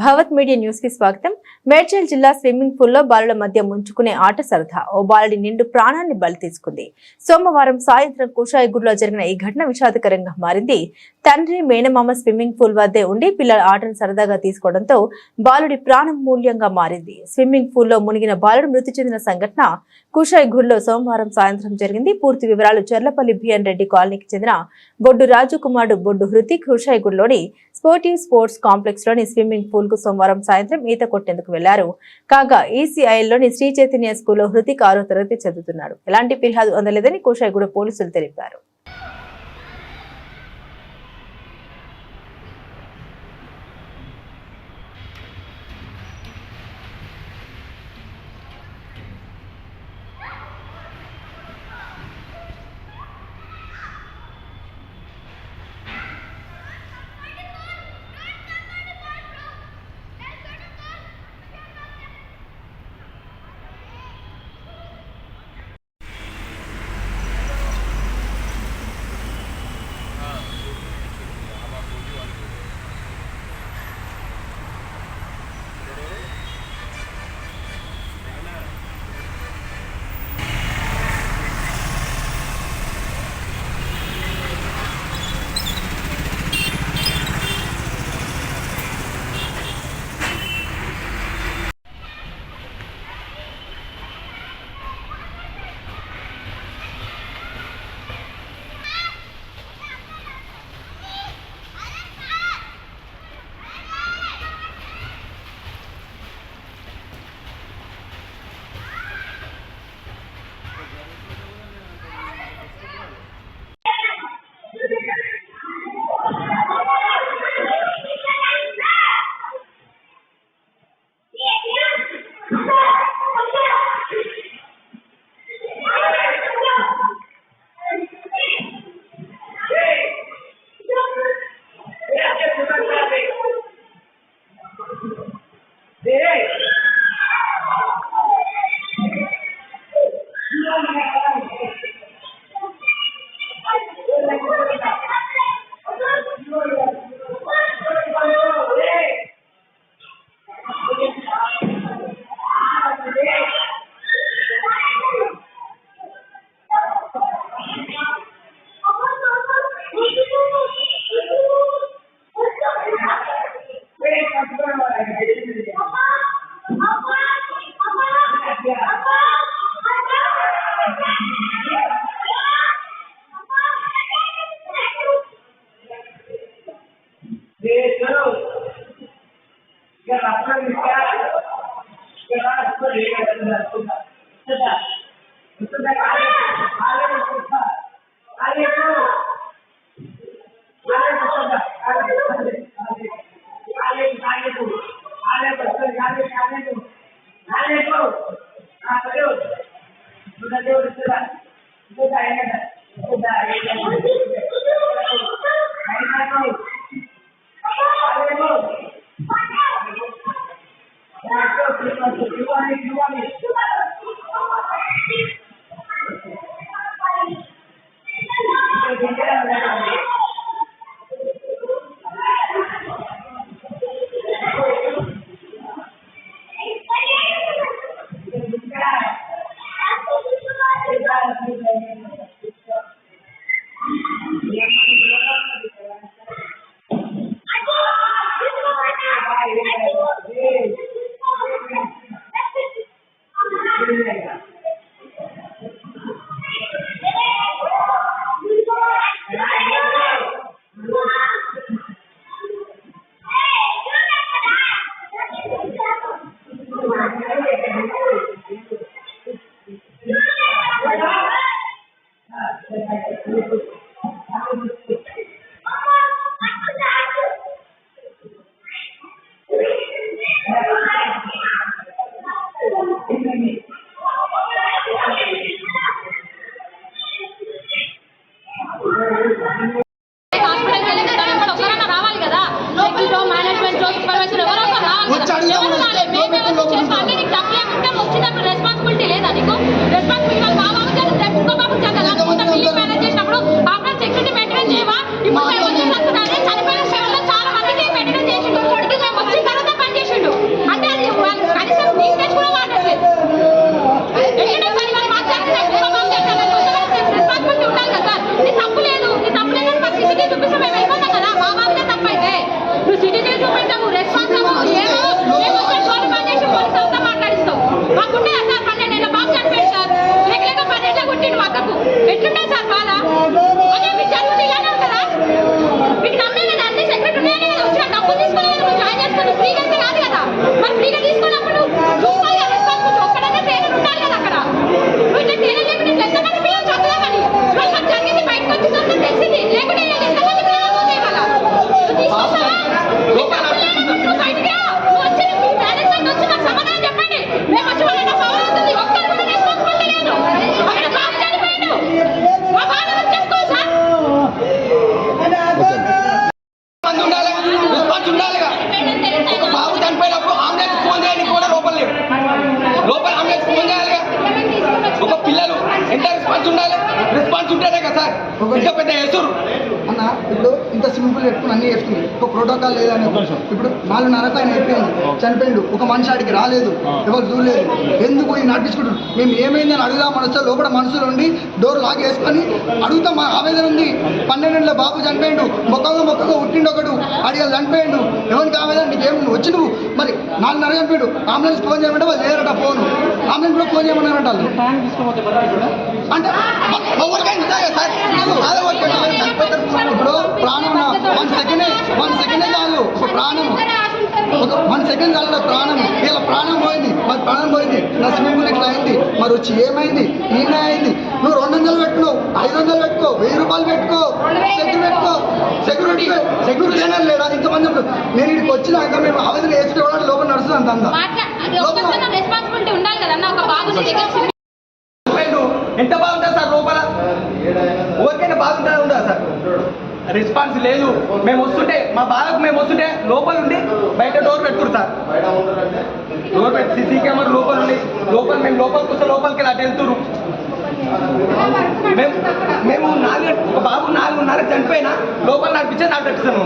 భవత్ media news కి స్వాగతం. మేడ్చల్ జిల్లా స్విమ్మింగ్ పూల్ లో బాలుల మధ్య ముంచుకునే ఆట సరదా ఓ బాలుడి నిండు ప్రాణాన్ని బలి తీసుకుంది. సోమవారం సాయంత్రం కుషాయిగూడలో జరిగిన ఈ ఘటన విషాదకరంగా మారింది. తండ్రి మేనమామ స్విమ్మింగ్ పూల్ వద్దే ఉండి పిల్లల ఆటను సరదాగా తీసుకోవడంతో బాలుడి ప్రాణం మూల్యంగా మారింది. స్విమ్మింగ్ పూల్ లో మునిగిన బాలుడు మృతి చెందిన సంఘటన కుషాయిగూడలో సోమవారం సాయంత్రం జరిగింది. పూర్తి వివరాలు చర్లపల్లి బిఎన్ రెడ్డి కాలనీకి చెందిన బొడ్డు రాజు కుమారుడు బొడ్డు హృతిక్ కుషాయిగూడలోని స్పోర్ట్స్ కాంప్లెక్స్ లోని స్విమ్మింగ్ పూల్ కు సోమవారం సాయంత్రం ఈత కొట్టేందుకు వెళ్లారు. కాగా ఈసీఐలోని శ్రీ చైతన్య స్కూల్లో హృతిక్ 6వ తరగతి చదువుతున్నాడు. ఎలాంటి ఫిర్యాదు అందలేదని కుషాయిగూడ పోలీసులు తెలిపారు. రెస్పాన్సిబిలిటీ లేదా నీకు? రెస్పాన్సిబిలిటీ వాళ్ళు బాబు మేనేజ్ చేసినప్పుడు సెక్యూరిటీ మెయింటైన్ చేయవా? రెస్పాన్స్ ఉంటేనే కదా సార్ ఇంత పెద్ద ఎసురు అన్న. ఇప్పుడు ఇంత సింపుల్ పెట్టుకుని అన్ని వేసుకుని ఒక ప్రోటోకాల్ లేదని ఇప్పుడు 4:30 ఆయన అయిపోయింది, చనిపోయిండు, ఒక మనిషి ఆడికి రాలేదు, ఎవరు చూడలేదు, ఎందుకు ఇది నడిపించుకుంటారు? మేము ఏమైందని అడుగుదాం మనసు లోపల మనుషులు ఉండి డోర్ లాక్ వేసుకొని అడుగుతాం. మా ఆవేదన ఉంది. 12 బాబు చనిపోయిండు, మొక్కగా ఉట్టిండు ఒకడు, అడిగా చనిపోయిండు, ఎవరికి ఆవేదన? నీకేం వచ్చి నువ్వు మరి 4:30 చనిపోయాడు, అంబులెన్స్ ఫోన్ చేయమంటే వాళ్ళు లేరట, ఫోన్ అంబులెన్స్ కూడా ఫోన్ చేయమన్నారంట. అంటే ఎవరికైనా ఉంటాయా సార్? ఇప్పుడు ప్రాణం 1 సెకండే చాలు, ఒక ప్రాణం, ఒక 1 సెకండ్ చాలు ప్రాణం. ఇలా ప్రాణం పోయింది, మరి ప్రాణం పోయింది, నా స్విమ్మింగ్ పూల్ ఇట్లా అయింది, మరి వచ్చి ఏమైంది? ఈయన అయింది. నువ్వు 200 పెట్టుకున్నావు, 500 పెట్టుకో, 1000 రూపాయలు పెట్టుకో, సెక్యూరిటీ అనేది లేదా? ఇంతమంది నేను ఇక్కడికి వచ్చినాక మేము ఆవేదన వేసుకోవడానికి లోపల నడుస్తుంది అంత ఎంత బాగుంటుంది సార్ లోపల? ఎవరికైనా బాగుంటుందా? ఉండదా సార్? రెస్పాన్స్ లేదు. మేము వస్తుంటే మా బాధకు మేము వస్తుంటే లోపల ఉండి బయట డోర్ పెట్టుకురు సార్, డోర్ పెట్టి సీసీ కెమెరా లోపల ఉండి మేము లోపలికి వస్తే లోపలికి అటు వెళ్తురు. మేము ఒక బాబు 4:30 చనిపోయినా లోపల నడిపించే నాకు తెచ్చాను.